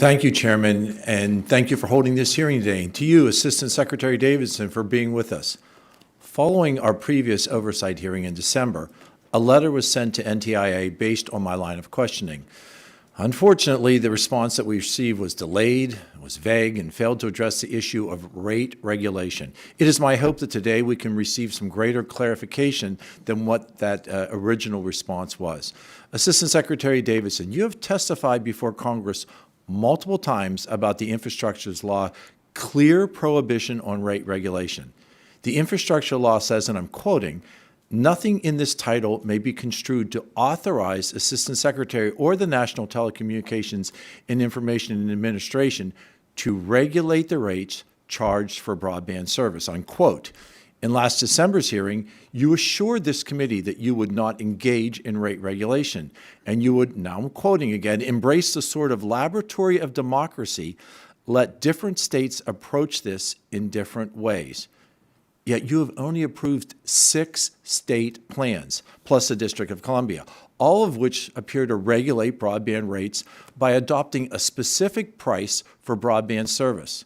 Thank you, Chairman, and thank you for holding this hearing today. And to you, Assistant Secretary Davidson, for being with us. Following our previous oversight hearing in December, a letter was sent to NTIA based on my line of questioning. Unfortunately, the response that we received was delayed, was vague, and failed to address the issue of rate regulation. It is my hope that today we can receive some greater clarification than what that original response was. Assistant Secretary Davidson, you have testified before Congress multiple times about the infrastructure's law, clear prohibition on rate regulation. The infrastructure law says, and I'm quoting, "Nothing in this title may be construed to authorize Assistant Secretary or the National Telecommunications and Information Administration to regulate the rates charged for broadband service," unquote. In last December's hearing, you assured this committee that you would not engage in rate regulation, and you would, now I'm quoting again, embrace the sort of laboratory of democracy, let different states approach this in different ways. Yet you have only approved 6 state plans, plus the District of Columbia, all of which appear to regulate broadband rates by adopting a specific price for broadband service.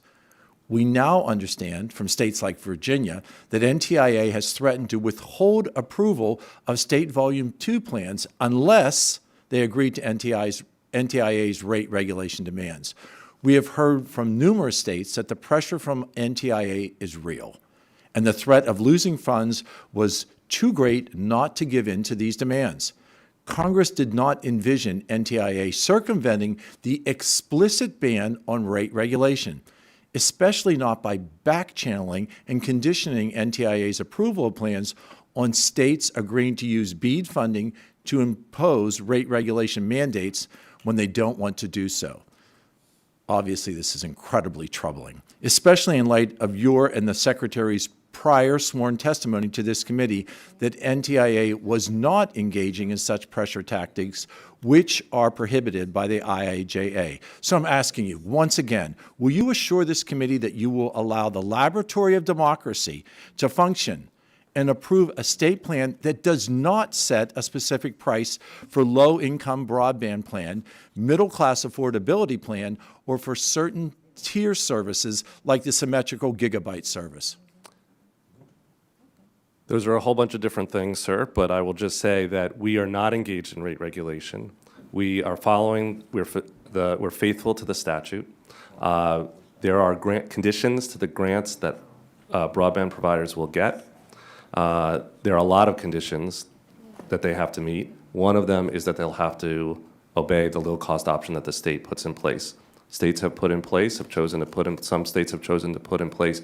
We now understand from states like Virginia that NTIA has threatened to withhold approval of state Volume 2 plans unless they agree to NTIA's rate regulation demands. We have heard from numerous states that the pressure from NTIA is real, and the threat of losing funds was too great not to give in to these demands. Congress did not envision NTIA circumventing the explicit ban on rate regulation, especially not by back-channeling and conditioning NTIA's approval of plans on states agreeing to use BEAD funding to impose rate regulation mandates when they don't want to do so. Obviously, this is incredibly troubling, especially in light of your and the Secretary's prior sworn testimony to this committee that NTIA was not engaging in such pressure tactics which are prohibited by the IIJA. So I'm asking you, once again, will you assure this committee that you will allow the laboratory of democracy to function and approve a state plan that does not set a specific price for low-income broadband plan, middle-class affordability plan, or for certain tier services like the symmetrical gigabyte service? Those are a whole bunch of different things, sir, but I will just say that we are not engaged in rate regulation. We are following, we're faithful to the statute. There are conditions to the grants that broadband providers will get. There are a lot of conditions that they have to meet. One of them is that they'll have to obey the low-cost option that the state puts in place. States have put in place, some states have chosen to put in place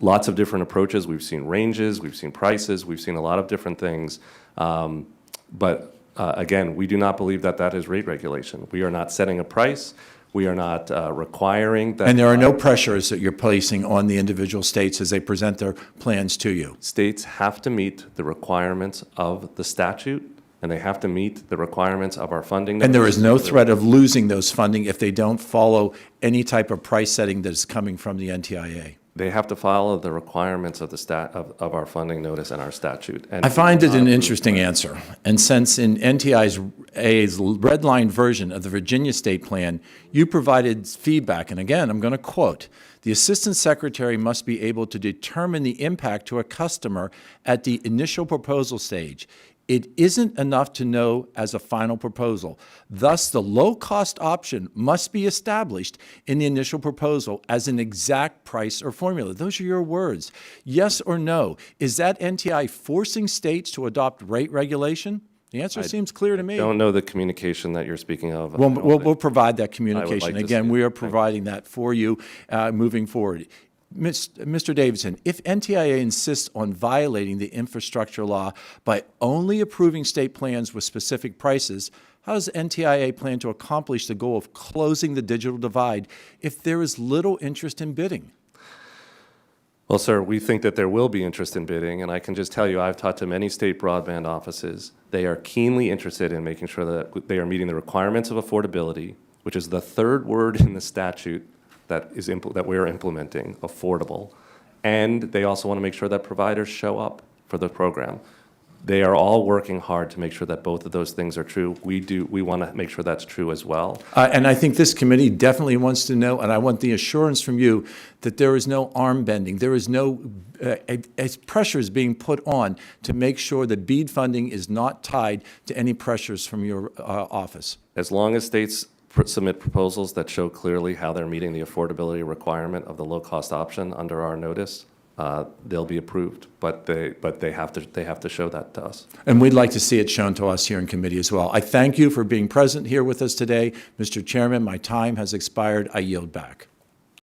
lots of different approaches. We've seen ranges, we've seen prices, we've seen a lot of different things. Again, we do not believe that that is rate regulation. We are not setting a price. We are not requiring that. And there are no pressures that you're placing on the individual states as they present their plans to you. States have to meet the requirements of the statute, and they have to meet the requirements of our funding. And there is no threat of losing those funding if they don't follow any type of price setting that is coming from the NTIA. They have to follow the requirements of of our funding notice and our statute. And I find it an interesting answer. And since in NTIA's red line version of the Virginia State Plan, you provided feedback, and again, I'm going to quote, "The Assistant Secretary must be able to determine the impact to a customer at the initial proposal stage. It isn't enough to know as a final proposal. Thus, the low-cost option must be established in the initial proposal as an exact price or formula." Those are your words. Yes or no? Is that NTI forcing states to adopt rate regulation? The answer seems clear to me. I don't know the communication that you're speaking of. We'll provide that communication. Again, we are Thank you. providing that for you moving forward. Mr. Davidson, if NTIA insists on violating the infrastructure law by only approving state plans with specific prices, how does NTIA plan to accomplish the goal of closing the digital divide if there is little interest in bidding? Well, sir, we think that there will be interest in bidding, and I can just tell you I've talked to many state broadband offices. They are keenly interested in making sure that they are meeting the requirements of affordability, which is the third word in the statute that we're implementing, affordable. And they also want to make sure that providers show up for the program. They are all working hard to make sure that both of those things are true. We want to make sure that's true as well. And I think this committee definitely wants to know, and I want the assurance from you that there is no arm bending. There is no pressure is being put on to make sure that BEAD funding is not tied to any pressures from your office. As long as states submit proposals that show clearly how they're meeting the affordability requirement of the low-cost option under our notice, they'll be approved, but they have to show that to us. And we'd like to see it shown to us here in committee as well. I thank you for being present here with us today. Mr. Chairman, my time has expired. I yield back.